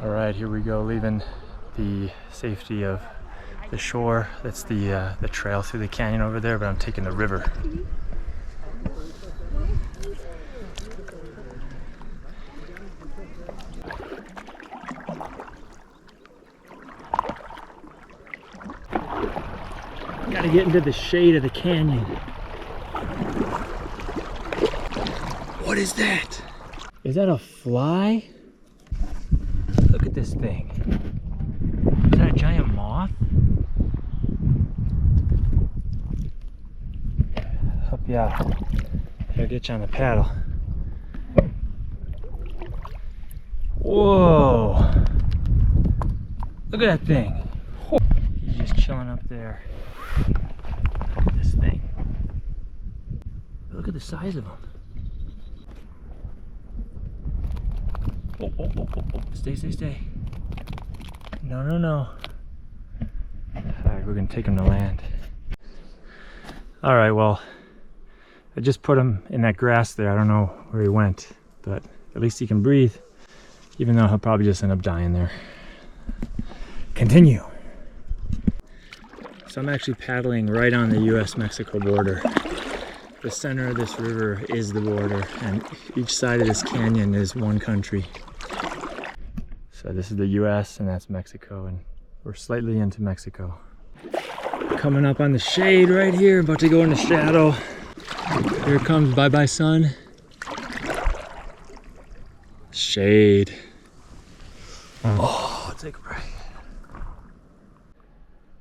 All right, here we go, leaving the safety of the shore. That's the trail through the canyon over there, but I'm taking the river. Gotta get into the shade of the canyon. What is that? Is that a fly? Look at this thing. Is that a giant moth? Help you out. Gotta get you on the paddle. Whoa! Look at that thing. He's just chilling up there. Look at this thing. Look at the size of him. Oh. Stay. No. Alright, we're gonna take him to land. Alright, well, I just put him in that grass there. I don't know where he went, but at least he can breathe, even though he'll probably just end up dying there. Continue. So I'm actually paddling right on the US-Mexico border. The center of this river is the border, and each side of this canyon is one country. So this is the US and that's Mexico, and we're slightly into Mexico. Coming up on the shade right here, about to go in the shadow. Here it comes, bye-bye sun. Shade. Oh, take a break.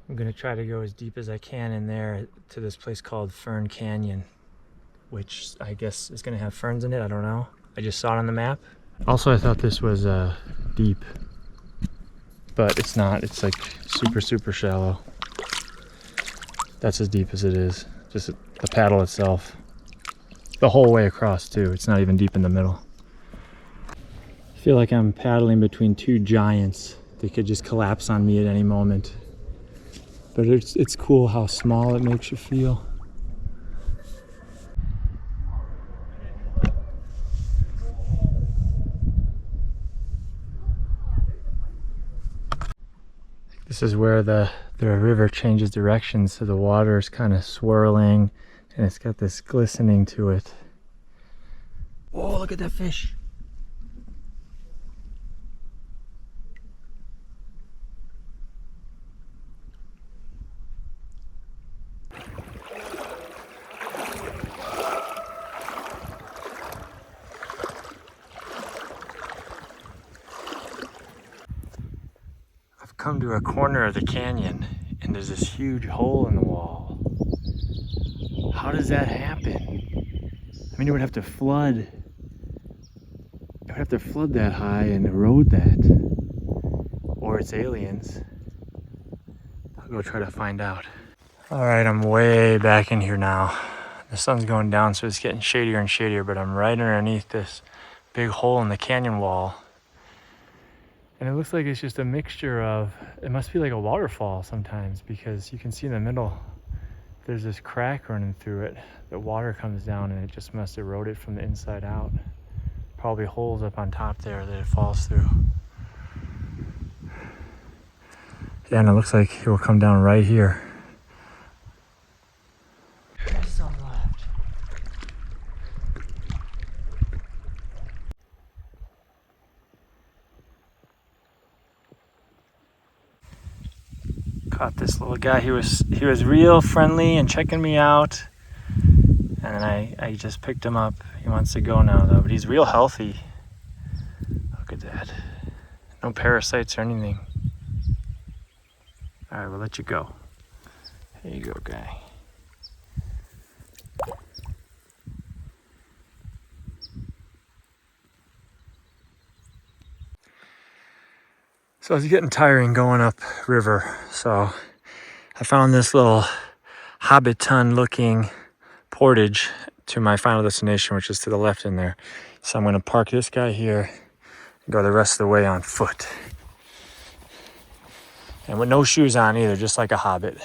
I'm gonna try to go as deep as I can in there to this place called Fern Canyon, which I guess is gonna have ferns in it, I don't know. I just saw it on the map. Also, I thought this was deep, but it's not. It's like super shallow. That's as deep as it is. Just the paddle itself. The whole way across too. It's not even deep in the middle. I feel like I'm paddling between two giants. They could just collapse on me at any moment. But it's cool how small it makes you feel. This is where the river changes direction, so the water is kind of swirling and it's got this glistening to it. Whoa, look at that fish. Come to a corner of the canyon and there's this huge hole in the wall. How does that happen? I mean, it would have to flood. It would have to flood that high and erode that. Or it's aliens. I'll go try to find out. All right, I'm way back in here now. The sun's going down, so it's getting shadier and shadier, but I'm right underneath this big hole in the canyon wall. And it looks like it's just a mixture of, it must be like a waterfall sometimes, because you can see in the middle, there's this crack running through it. The water comes down and it just must erode it from the inside out. Probably holes up on top there that it falls through. Yeah, and it looks like it will come down right here. There's some left. Caught this little guy. He was real friendly and checking me out, and then I just picked him up. He wants to go now though, but he's real healthy. Look at that. No parasites or anything. All right, we'll let you go. Here you go, guy. So it's getting tiring going up river, so I found this little Hobbiton looking portage to my final destination, which is to the left in there. So I'm going to park this guy here and go the rest of the way on foot. And with no shoes on either, just like a hobbit.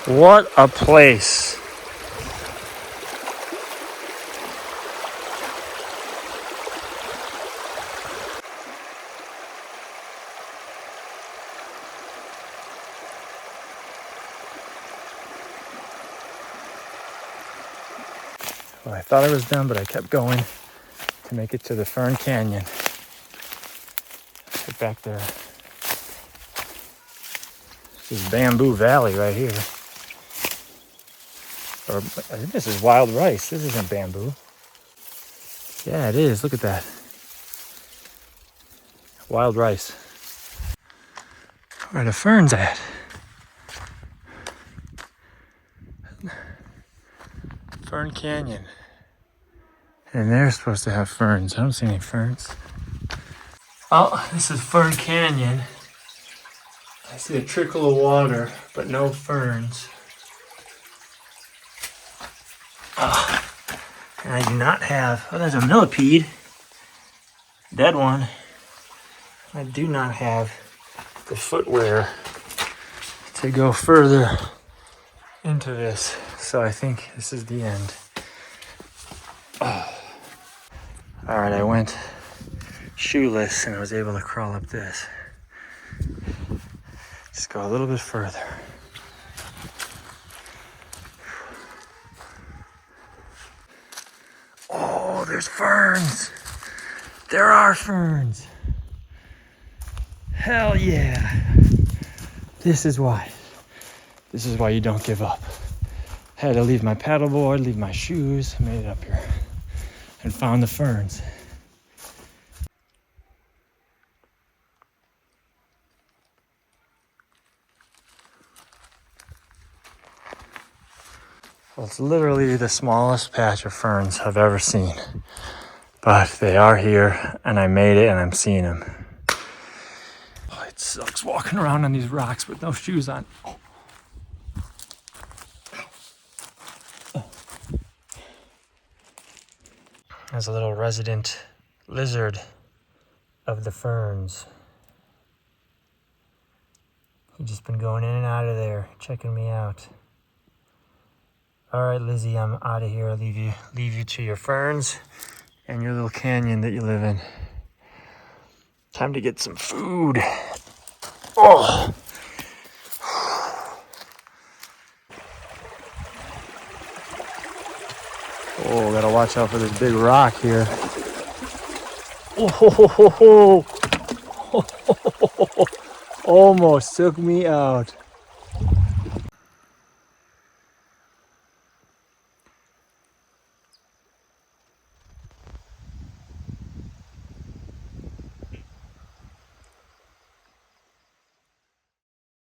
What a place. Well, I thought I was done, but I kept going to make it to the Fern Canyon. Right back there. This is Bamboo Valley right here. Or I think this is wild rice. This isn't bamboo. Yeah, it is. Look at that. Wild rice. Where are the ferns at? Fern Canyon. And they're supposed to have ferns. I don't see any ferns. Oh, this is Fern Canyon. I see a trickle of water, but no ferns. And I do not have, oh, there's a millipede. Dead one. I do not have the footwear to go further into this. So I think this is the end. Oh. All right, I went shoeless and I was able to crawl up this. Just go a little bit further. Oh, there's ferns. There are ferns. Hell yeah. This is why. This is why you don't give up. Had to leave my paddleboard, leave my shoes, made it up here and found the ferns. Well, it's literally the smallest patch of ferns I've ever seen. But they are here, and I made it, and I'm seeing them. Oh, it sucks walking around on these rocks with no shoes on. Oh. There's a little resident lizard of the ferns. He's just been going in and out of there, checking me out. All right, Lizzie, I'm out of here. I'll leave you to your ferns and your little canyon that you live in. Time to get some food. Oh. Oh, gotta watch out for this big rock here. Oh, almost took me out.